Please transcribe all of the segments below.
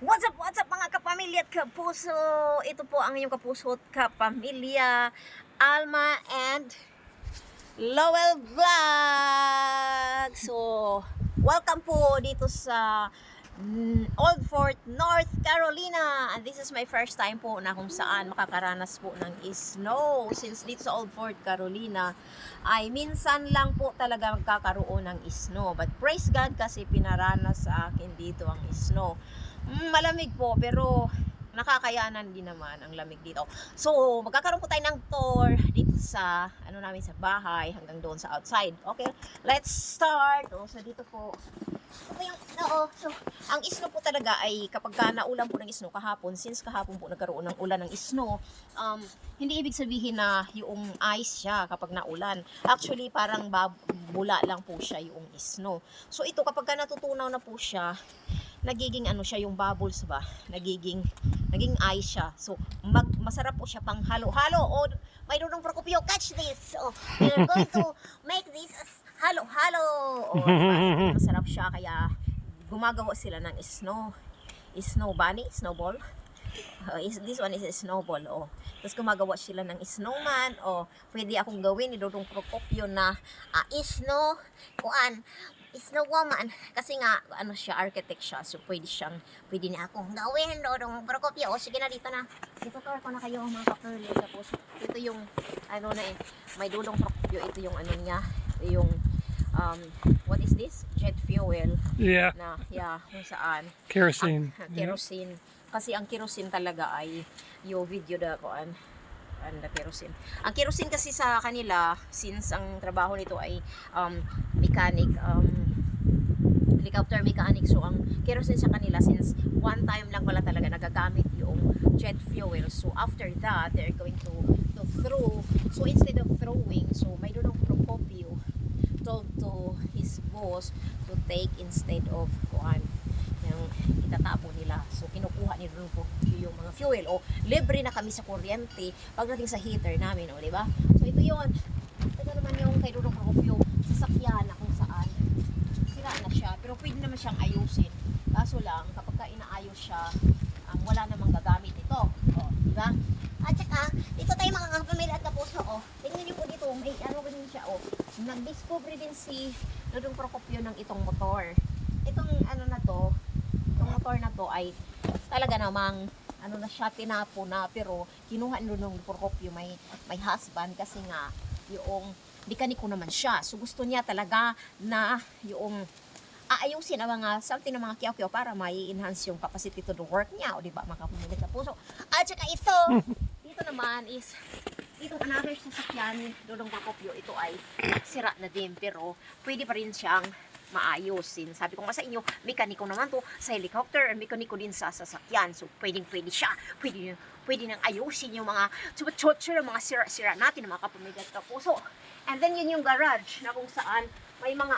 What's up mga kapamilya at kapuso? Ito po ang inyong kapuso at kapamilya, Alma and Lowell Vlog. So, welcome po dito sa Old Fort, North Carolina. And this is my first time po na kung saan makakaranas po ng snow. Since dito sa Old Fort, Carolina, ay minsan lang po talaga magkakaroon ng snow. But praise God kasi pinaranas sa akin dito ang snow. Malamig po pero nakakayanan din naman ang lamig dito. So, magkakaroon po tayo ng tour dito sa namin sa bahay hanggang doon sa outside. Okay, let's start. So dito po. Ito yung so ang snow po talaga ay kapag naulan po ng snow kahapon, since kahapon po nagkaroon ng ulan ng snow, hindi ibig sabihin na yung ice siya kapag naulan. Actually, parang bula lang po siya yung snow. So ito kapag natutunaw na po siya, nagiging siya yung bubbles ba, naging ice siya. So masarap po siya pang halo-halo. O may Dudong Procopio, catch this. So we're going to make this halo-halo. O diba? Masarap siya kaya gumagawa sila ng snow bunny, snowball. This one is a snowball. Tapos gumagawa sila ng snowman. Pwede akong gawin ni Dudong Procopio na snow woman. Kasi nga, siya, architect siya. So, pwede niya akong gawin. Dudong Procopio. Sige na, dito na. Dito tour ko na kayo, mga kapurli. Tapos, ito yung, may Dudong Procopio. Ito yung, niya. Yung, what is this? Jet fuel. Yeah. Kung saan. Kerosene. Kerosene. Kasi ang kerosene talaga ay, yung video na kuan. Kerosene. Ang kerosene kasi sa kanila, since ang trabaho nito ay mechanic, helicopter mechanic, so ang kerosene sa kanila, since one time lang wala talaga nagagamit yung jet fuel. So after that, they're going to throw. So instead of throwing, so may Dudong Procopio told to his boss to take instead of yung itatapon nila. So kinukuha ni Dudong Procopio yung mga fuel. Libre na kami sa kuryente pagdating sa heater namin, di ba? So ito yun. Ito naman yung kay Dudong Procopio, sasakyan na kung saan sira na siya, pero pwede naman siyang ayusin. Kaso lang, kapag inaayos siya, wala namang gagamit ito. Di ba? At saka, dito tayo mga kapamilya at kapuso. Tingnan niyo po dito, may ganun siya. Nag-discover din si Dudong Procopio ng itong motor. Itong itong motor na to ay talaga namang na siya, tinapo na, pero kinuha ni Dudong Procopio, may husband, kasi nga yung mekaniko naman siya. So gusto niya talaga na yung aayusin ang mga something ng mga kiyaw-kiyaw para mai-enhance yung capacity to the work niya, o di ba, mga kapamilya sa puso. At saka ito, dito naman is itong another sasakyan ni Dudong Procopio. Ito ay sira na din, pero pwede pa rin siyang maayusin. Sabi ko nga sa inyo, mekaniko naman to sa helicopter, mekaniko din sa sasakyan. So pwede siya, pwede nang ayusin yung mga chuchur, mga sira-sira natin, mga kapamilya at kapuso. And then yun yung garage na kung saan may mga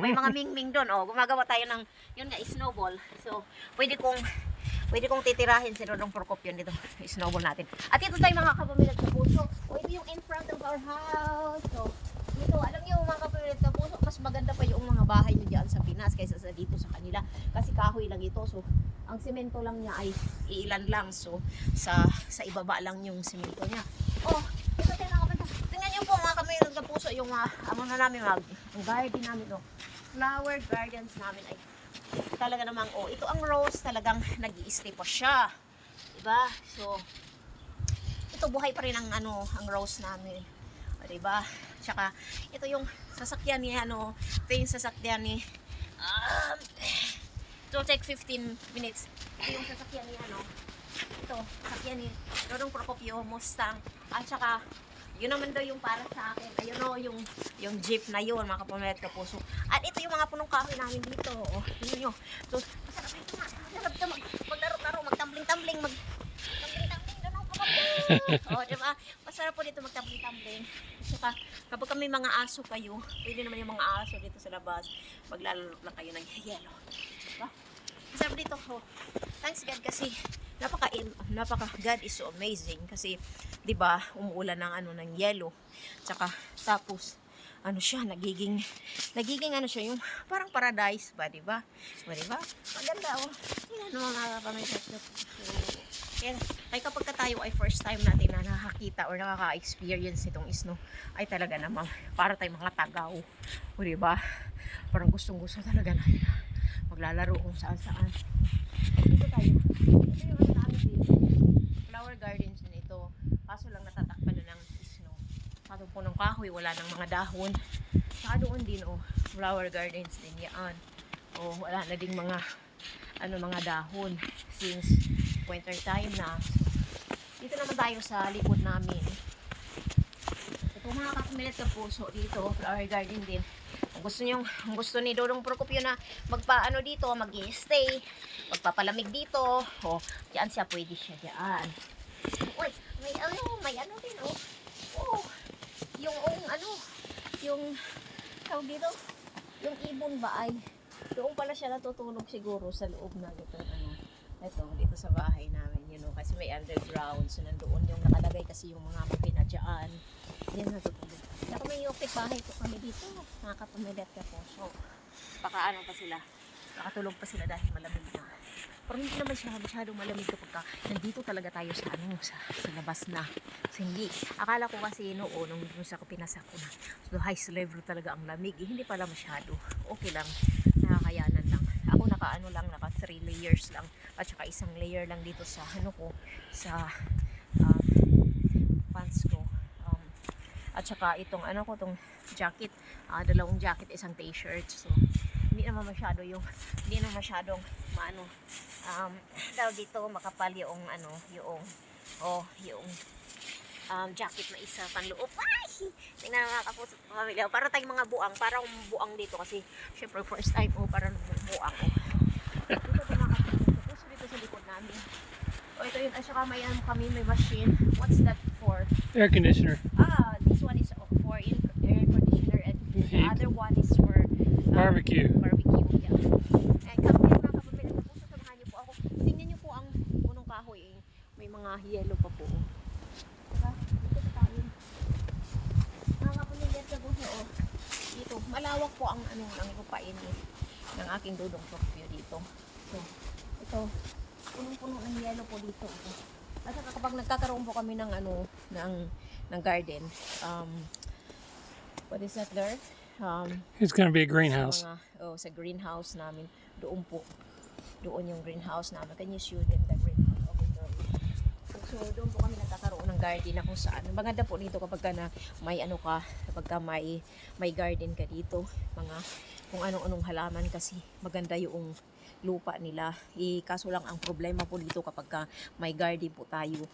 may mga ming-ming doon. Gumagawa tayo ng yun nga, snowball. So pwede kong titirahin si Dudong Procopio dito, snowball natin. At ito tayo mga kapamilya at kapuso. Ito yung in front of our house. So dito, alam niyo mga kapamilya at kapuso, mas maganda pa yung mga bahay niyo diyan sa Pinas kaysa sa dito sa kanila. Kasi kahoy lang ito. So ang semento lang niya ay ilan lang. So sa ibaba lang yung semento niya. Ito tayo mga kapatid. Tingnan niyo po mga kapamilya at kapuso, yung namin ang garden namin, flower gardens namin ay talaga namang, ito ang rose, talagang nag-i-stay pa siya, diba? So ito, buhay pa rin ang rose namin, diba? Tsaka ito yung sasakyan ni ito yung sasakyan ni it will take 15 minutes. Ito yung sasakyan ni ito, sasakyan ni Dudong Procopio, Mustang. At saka yun naman daw yung para sa akin. Ayun yung jeep na yun, mga kapamilya at kapuso. At ito yung mga punong kahoy namin dito. Tingnan nyo. So, masarap ito nga. Masarap ito maglaro-laro, magtambling-tambling, Dudong Procopio. Diba? Masarap po dito magtambling-tambling. Saka, kapag kami mga aso kayo, pwede naman yung mga aso dito sa labas. Maglalaro lang kayo ng yelo. Diba? Masarap dito. Thanks God kasi God is so amazing kasi 'di ba umuulan ng ng yelo. Tsaka tapos ano siya, nagiging ano siya, yung parang paradise ba, di ba? Ba, di ba? Maganda, oh. Yan, mga kapamilya. Kaya kapag tayo ay first time natin na nakakita or nakaka-experience itong snow, ay talaga namang para tayong mga tagaw. O, di ba? Parang gustong-gusto talaga natin maglalaro kung saan-saan. Dito tayo. Ito yung ano namin dito. Flower gardens din ito. Kaso lang natatakpan na ng snow. Sa po ng kahoy, wala nang mga dahon. Saka doon din, oh, flower gardens din yan. Oh, wala na ding mga mga dahon since winter time na. So, dito naman tayo sa likod namin. Ito mga kapamilit ka puso dito, flower garden din. Kung gusto ni Dodong Procopio na magpaano dito, mag-i-stay, magpapalamig dito, oh, diyan siya, pwede siya diyan. Uy, may ano din, oh. Oh, yung tawag dito, yung ibon ba ay doon pala siya natutulog siguro sa loob na dito, dito sa bahay namin, kasi may underground, so nandoon yung nakalagay kasi yung mga makina dyan, yan natutulog. Ako may yukit bahay po kami dito, mga kapamilit ka po, so baka pa sila, nakatulog pa sila dahil malamig na. Pero hindi naman siya masyadong malamig kapag nandito talaga tayo sa labas na. So, hindi. Akala ko kasi nung sa pinasak ko na, so high level talaga ang lamig. Hindi pala masyado. Okay lang. Nakakayanan lang. Ako naka 3 layers lang. At saka isang layer lang dito sa sa pants ko. At saka itong itong jacket. Dalawang jacket, isang t-shirt. So, hindi naman masyadong daw dito makapal yung jacket na isa panloob. Ay! Tingnan mga kapuso pamilya. Para tayong mga buang, parang buang dito kasi syempre first time para buang dito mga kapuso dito sa likod namin. Ito yun, at saka may may machine. What's that for? Air conditioner. This one is for air conditioner and the other one is for Barbecue. Yeah. And kami mga kapamilit na puso, samahan niyo po ako. Tingnan niyo po ang punong kahoy, may mga yellow pa po. Diba? Dito tayo. Mga kapamilit na puso, dito. Malawak po ang lupain ng aking Dodong Procopio dito. So, ito. Punong-puno ng yellow po dito. At saka kapag nagkakaroon po kami ng garden, what is that there? It's going to be a greenhouse. Sa greenhouse namin. Doon yung greenhouse namin. Can you show them the greenhouse? Okay, so doon po kami nagkakaroon ng garden na kung saan. Maganda po dito kapag may garden ka dito. Kung anong halaman kasi maganda yung lupa nila. Kaso lang ang problema po dito kapag may garden po tayo,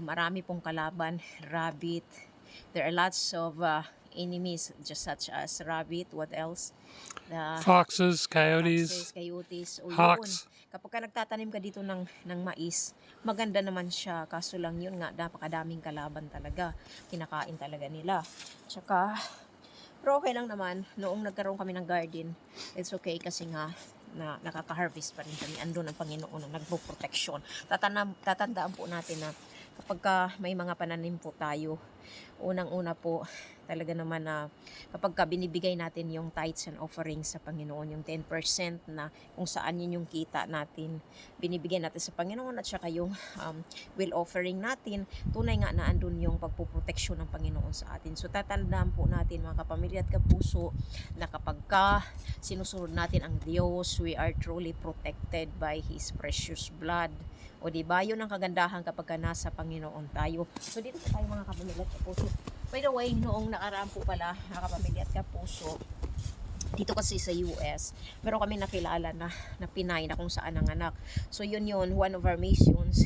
marami pong kalaban, rabbit. There are lots of enemies just such as rabbit, what else? Foxes, coyotes, hawks. Kapag nagtatanim ka dito ng mais, maganda naman siya. Kaso lang yun nga, napakadaming kalaban talaga. Kinakain talaga nila. Tsaka, pero okay lang naman, noong nagkaroon kami ng garden, it's okay kasi nga, na nakaka-harvest pa rin kami. Andun ang Panginoon na nagpo-protection. Tatandaan po natin na kapag may mga pananim po tayo, unang-una po talaga naman na kapag binibigay natin yung tithes and offerings sa Panginoon, yung 10% na kung saan yun yung kita natin, binibigay natin sa Panginoon at saka yung will offering natin, tunay nga na andun yung pagpuproteksyon ng Panginoon sa atin. So tatandaan po natin mga kapamilya at kapuso na kapag sinusunod natin ang Diyos, we are truly protected by His precious blood. O diba, yun ang kagandahan kapag nasa Panginoon tayo. So dito po tayo mga kapamilya at kapuso. By the way, noong nakaraan po pala, mga kapamilya at kapuso, dito kasi sa US, meron kami nakilala na Pinay na kung saan ang anak. So yun, one of our missions,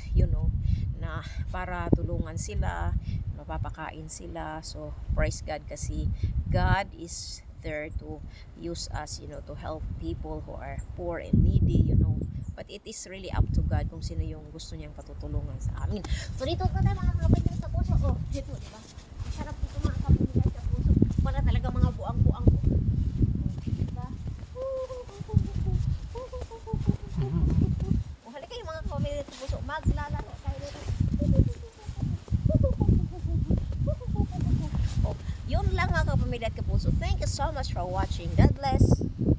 na para tulungan sila, mapapakain sila. So praise God kasi God is there to use us, to help people who are poor and needy, But it is really up to God kung sino yung gusto niyang patutulungan sa amin. So dito ka tayo mga kapamilya sa puso. Dito, diba? Sarap dito mga kapamilya sa puso. Wala talaga mga buang-buang ko. Diba? Halika yung mga kapamilya sa puso. Maglalaro tayo dito. Yun lang mga kapamilya family at Kapuso. Thank you so much for watching. God bless.